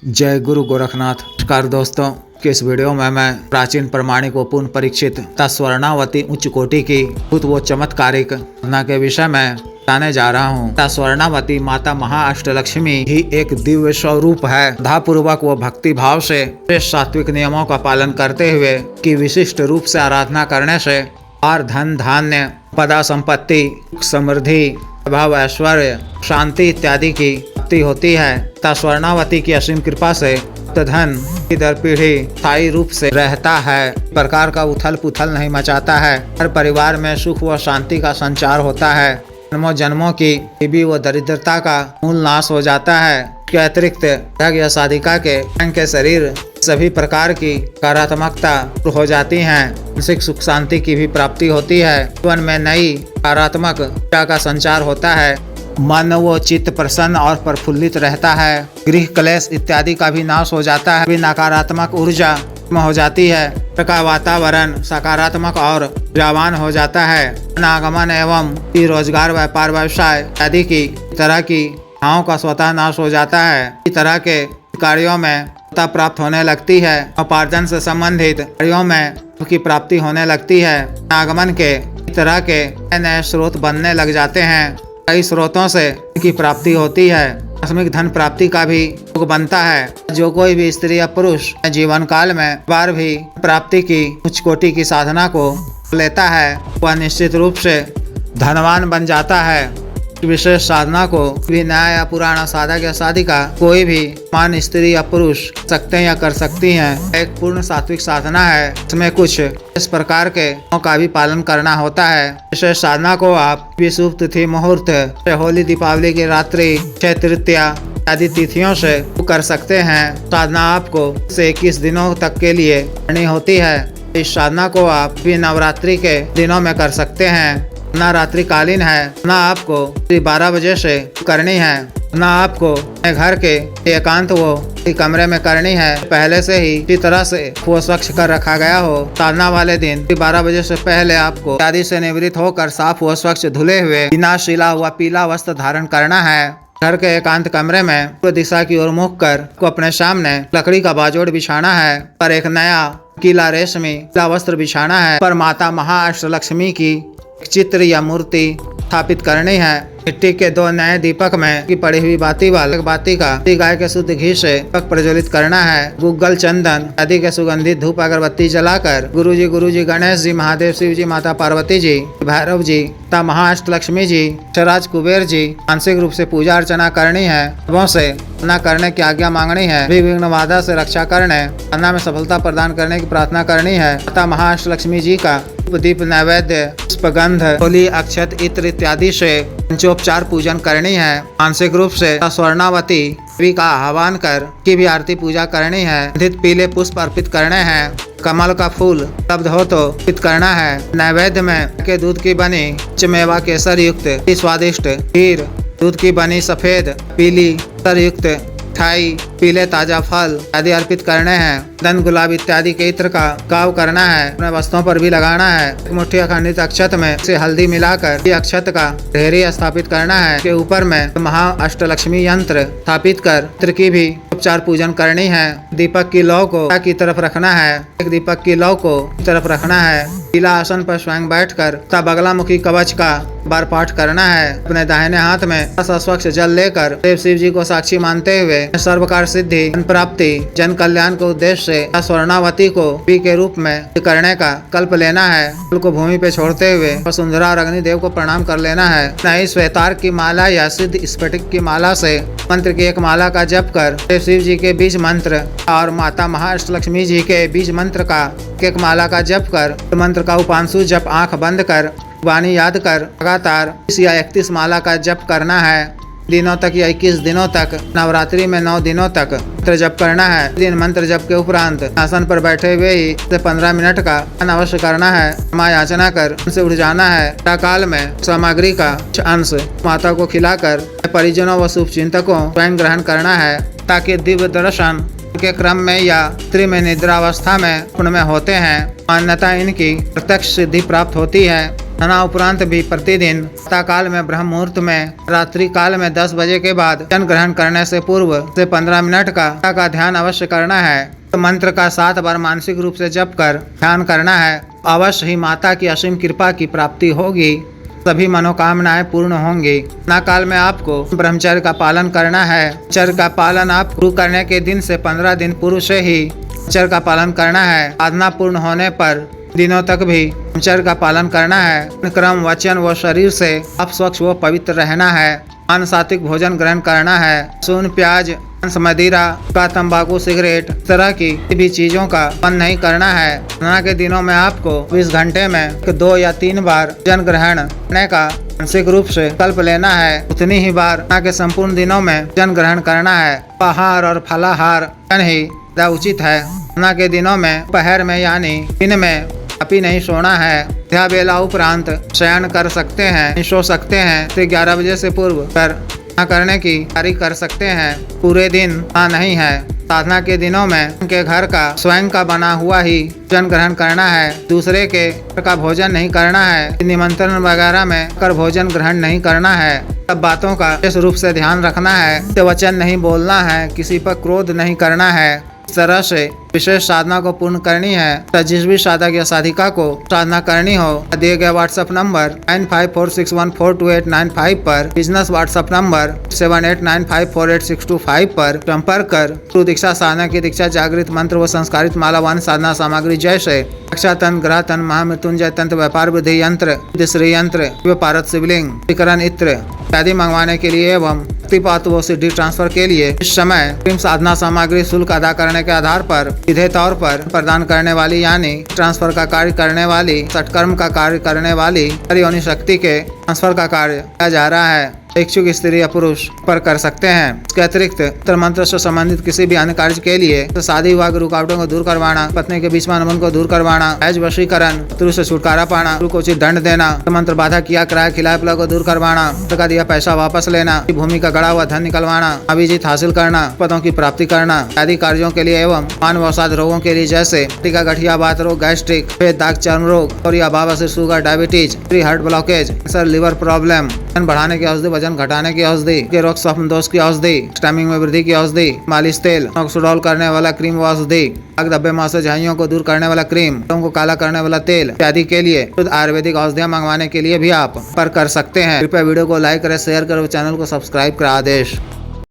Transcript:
जय गुरु गोरखनाथ। नमस्कार दोस्तों, कि इस वीडियो में मैं प्राचीन प्रमाणिक व पूर्ण परीक्षित तथा स्वर्णावती उच्च कोटि की अद्भुत व चमत्कारिक घटना के विषय में बताने जा रहा हूँ। स्वर्णावती माता महाअष्टलक्ष्मी ही एक दिव्य स्वरूप है। श्रद्धापूर्वक व भक्ति भाव से सात्विक नियमों का पालन करते हुए की विशिष्ट रूप से आराधना करने से और धन धान्य पदा संपत्ति समृद्धि भाव ऐश्वर्य शांति इत्यादि की प्राप्ति होती है तथा स्वर्णावती की असीम कृपा से धन की दर पीढ़ी स्थायी रूप से रहता है। प्रकार का उथल पुथल नहीं मचाता है। हर परिवार में सुख व शांति का संचार होता है। जन्मों जन्मों की गरीबी व दरिद्रता का मूल नाश हो जाता है। इसके अतिरिक्त या साधिका के शरीर सभी प्रकार की सकारात्मकता हो जाती है। मानसिक सुख शांति की भी प्राप्ति होती है। जीवन में नई सकारात्मक ऊर्जा का संचार होता है। मन व चित्त प्रसन्न और प्रफुल्लित रहता है। गृह क्लेश इत्यादि का भी नाश हो जाता है। भी नकारात्मक ऊर्जा हो जाती है। का वातावरण सकारात्मक और ऊर्जावान हो जाता है। आगमन एवं रोजगार व्यापार व्यवसाय आदि की तरह की भावों का स्वतः नाश हो जाता है। इस तरह के कार्यों में प्राप्त होने लगती है। उपार्जन से संबंधित कार्यों में की प्राप्ति होने लगती है। आगमन के तरह के नए स्रोत बनने लग जाते हैं। कई स्रोतों से की प्राप्ति होती है। आकस्मिक धन प्राप्ति का भी योग बनता है। जो कोई भी स्त्री या पुरुष जीवन काल में बार भी प्राप्ति की उच्च कोटि की साधना को लेता है वह निश्चित रूप से धनवान बन जाता है। विशेष साधना को भी नया या पुराना साधक या साधिका कोई भी मान स्त्री या पुरुष सकते हैं या कर सकती हैं। एक पूर्ण सात्विक साधना है। इसमें कुछ इस प्रकार के का भी पालन करना होता है। विशेष साधना को आप शुभ तिथि मुहूर्त होली दीपावली की रात्रि अक्षय तृतीया आदि तिथियों से कर सकते हैं। साधना आपको 21 दिनों तक के लिए करनी होती है। इस साधना को आप भी नवरात्रि के दिनों में कर सकते हैं। ना रात्रिकालीन है, ना आपको 12 बजे से करनी है, ना आपको घर के एकांत वो कमरे में करनी है। पहले से ही इसी तरह से वो स्वच्छ कर रखा गया हो। साधना वाले दिन 12 बजे से पहले आपको आदि से निवृत्त होकर साफ व स्वच्छ धुले हुए बिना सिला हुआ पीला वस्त्र धारण करना है। घर के एकांत कमरे में पूर्व दिशा की ओर मुख कर को अपने सामने लकड़ी का बाजोड़ बिछाना है। पर एक नया गीला रेशमी वस्त्र बिछाना है। पर माता महाअष्टलक्ष्मी की चित्र या मूर्ति स्थापित करनी है। मिट्टी के 2 नए दीपक में की पड़ी हुई बाती का गाय के शुद्ध घी से दीपक प्रज्वलित करना है। गुग्गल चंदन आदि के सुगंधित धूप अगरबत्ती जलाकर गुरु जी गणेश जी महादेव शिव जी माता पार्वती जी भैरव जी तथा महाअष्टलक्ष्मी जी शराज कुबेर जी मानसिक रूप से पूजा अर्चना करनी है। सबों से न करने की आज्ञा मांगनी है। विघ्न बाधा से रक्षा करने अन्ना में सफलता प्रदान करने की प्रार्थना करनी है तथा महाअष्टलक्ष्मी जी का दीप नैवेद्य पुष्पगंध होली अक्षत इत्र इत्यादि से पंचोपचार पूजन करनी है। मानसिक रूप से स्वर्णावती देवी का आह्वान कर की भी आरती पूजा करनी है। अधिक पीले पुष्प अर्पित करने हैं। कमल का फूल उपलब्ध हो तो अर्पित करना है। नैवेद्य में के दूध की बनी मेवा केसर युक्त स्वादिष्ट खीर, दूध की बनी सफेद पीली केसर युक्त मिठाई, पीले ताजा फल आदि अर्पित करने हैं। धन गुलाब इत्यादि के इत्र का गाव करना है। अपने वस्तुओं पर भी लगाना है। एक मुट्ठी अखंडित अक्षत में से हल्दी मिलाकर अक्षत का ढेरी स्थापित करना है। के ऊपर में महाअष्टलक्ष्मी यंत्र स्थापित कर यंत्र की भी उपचार पूजन करनी है। दीपक की लौ को की तरफ रखना है। एक दीपक की लौ को तरफ रखना है। पीला आसन पर स्वयं बैठकर तथा बगलामुखी कवच का बार पाठ करना है। अपने दाहिने हाथ में स्वच्छ जल लेकर देव शिव जी को साक्षी मानते हुए सर्वकार सिद्धि जन प्राप्ति जन कल्याण के उद्देश्य से स्वर्णावती को देवी के रूप में करने का कल्प लेना है। फूल को भूमि पे छोड़ते हुए वसुंधरा और अग्निदेव को प्रणाम कर लेना है। नई श्वेतार की माला या सिद्ध स्फटिक की माला से मंत्र की एक माला का जप कर देव शिव जी के बीज मंत्र और माता महाअष्टलक्ष्मी जी के बीज मंत्र का एक माला का जप कर मंत्र का उपांशु जप आंख बंद कर वाणी याद कर लगातार 30 या 31 माला का जप करना है। दिनों तक या 21 दिनों तक नवरात्रि में 9 दिनों तक मंत्र जप करना है। दिन मंत्र जप के उपरांत आसन पर बैठे हुए ही 15 मिनट का अवश्य करना है। क्षमा याचना कर उनसे उठ जाना है। काल में सामग्री का कुछ अंश माता को खिलाकर परिजनों व शुभ चिंतकों स्वयं ग्रहण करना है ताकि दिव्य दर्शन के क्रम में या स्त्री में निद्रावस्था में पुण्य में होते हैं। मान्यता इनकी प्रत्यक्ष सिद्धि प्राप्त होती है। तथा उपरांत भी प्रतिदिन प्रातः काल में ब्रह्म मुहूर्त में, रात्रि काल में 10 बजे के बाद जल ग्रहण करने से पूर्व से 15 मिनट का ध्यान अवश्य करना है। तो मंत्र का 7 बार मानसिक रूप से जप कर ध्यान करना है। अवश्य ही माता की असीम कृपा की प्राप्ति होगी, सभी मनोकामनाएं पूर्ण होंगी। ना काल में आपको ब्रह्मचर्य का पालन करना है। ब्रह्मचर्य का पालन आप शुरू करने के दिन से 15 दिन पूर्व से ही ब्रह्मचर्य का पालन करना है। साधना पूर्ण होने पर दिनों तक भी ब्रह्मचर्य का पालन करना है। क्रम, वचन व शरीर से आप स्वच्छ व पवित्र रहना है। अन्न सात्विक भोजन ग्रहण करना है। लहसुन, प्याज, मांस, मदिरा का, तंबाकू, सिगरेट, इस तरह की भी चीजों का पान नहीं करना है। साधना के दिनों में आपको 20 घंटे में 2 या 3 बार जल ग्रहण करने का मानसिक रूप से संकल्प लेना है। उतनी ही बार साधना के संपूर्ण दिनों में जल ग्रहण करना है। आहार और फलाहार ही उचित है। साधना के दिनों में दोपहर में यानी दिन में अभी नहीं सोना है। संध्या बेला उपरांत शयन कर सकते हैं, सो सकते हैं। 11 बजे से पूर्व करने की तैयारी कर सकते हैं। पूरे दिन नहीं है। साधना के दिनों में उनके घर का स्वयं का बना हुआ ही भोजन ग्रहण करना है। दूसरे के घर का भोजन नहीं करना है। निमंत्रण वगैरह में कर भोजन ग्रहण नहीं करना है। सब बातों का विशेष रूप से ध्यान रखना है। वचन नहीं बोलना है। किसी पर क्रोध नहीं करना है। इस तरह से विशेष साधना को पूर्ण करनी है। तो जिस भी साधक या साधिका को साधना करनी हो, दिए गए व्हाट्सएप नंबर 9546142895 पर, बिजनेस व्हाट्सएप नंबर 7895486225 पर संपर्क कर गुरु दीक्षा साधना की दीक्षा, जागृत मंत्र व संस्कारित मालावान साधना सामग्री जैसे रक्षा तंत्र, ग्रह तंत्र, महामृत्युंजय तंत्र, व्यापार विधि यंत्र, श्री यंत्र, पारद शिवलिंग, विकरण इत्र इत्यादि मंगवाने के लिए एवं प्रतिपात व सिद्धि ट्रांसफर के लिए इस समय साधना सामग्री शुल्क अदा करने के आधार पर सीधे तौर पर प्रदान करने वाली यानी ट्रांसफर का कार्य करने वाली, सटकर्म का कार्य करने वाली योनि शक्ति के ट्रांसफर का कार्य किया जा रहा है। इच्छुक स्त्री या पुरुष पर कर सकते हैं। इसके अतिरिक्त तंत्र मंत्र से संबंधित किसी भी अन्य कार्य के लिए तो शादी विवाह की रुकावटों को दूर करवाना, पत्नी के बीच में अनबन को दूर करवाना, ऐज वशीकरण, शत्रु से छुटकारा पाना, शत्रु को उचित दंड देना, मंत्र बाधा किया किराया खिलाया पिला को दूर करवाना, का दिया पैसा वापस लेना, भूमि का गड़ा हुआ धन निकलवाना, अभिजीत हासिल करना, पदों की प्राप्ति करना आदि कार्यों के लिए एवं मानव अवसाद रोगों के लिए जैसे टीका, गठिया, बात रोग, गैस्ट्रिक, पेट, दाग, चर्म रोग और या बाबा से sugar, diabetes, heart blockage, cancer, liver problem, वजन बढ़ाने की औषधि, वजन घटाने की औषधि, के रोग स्वप्न दोष की औषधि, स्टैमिंग में वृद्धि की औषधि, मालिश तेल, ऑक्सीडोल करने वाला क्रीम व औषधि, आग धब्बे मासे झाइयों को दूर करने वाला क्रीम, को काला करने वाला तेल इत्यादि के लिए शुद्ध आयुर्वेदिक औषधियाँ मंगवाने के लिए भी आप पर कर सकते हैं। कृपया वीडियो को लाइक करें, शेयर करें, चैनल को सब्सक्राइब करें। आदेश।